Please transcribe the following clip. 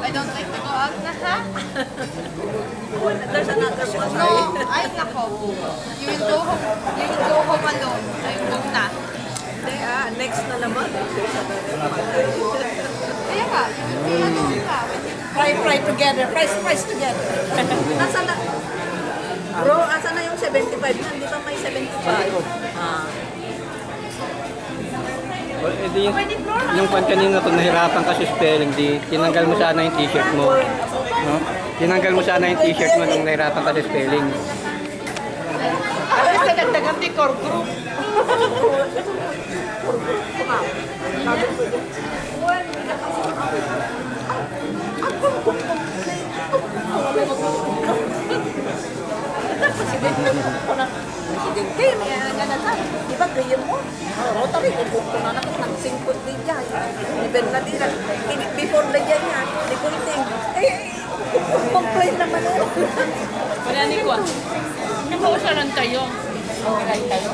I don't like to go out na, ha? There's another one. No, ay nako. You will go home alone. Ay, go na. Next na naman. There's another one. Kaya nga, you will be alone ka. Fry together. Fries together. Nasaan na? Bro, asan na yung 75 na? Hindi ba may 75? Well, edi yung kanina kung nahirapan ka sa spelling, di tinanggal mo sana yung t-shirt mo. No? Tinanggal mo sana yung t-shirt mo nung nahirapan ka sa spelling. Ay, nagdagan di core group. Presidente, may ganan na. Di ba gayon mo? Rotary, ibuk ko na nagsingkot din dyan. Even na din, before na dyan yan, di ko iting. Complain naman na. Wala ni ko. Kapausaran tayo. Okay tayo.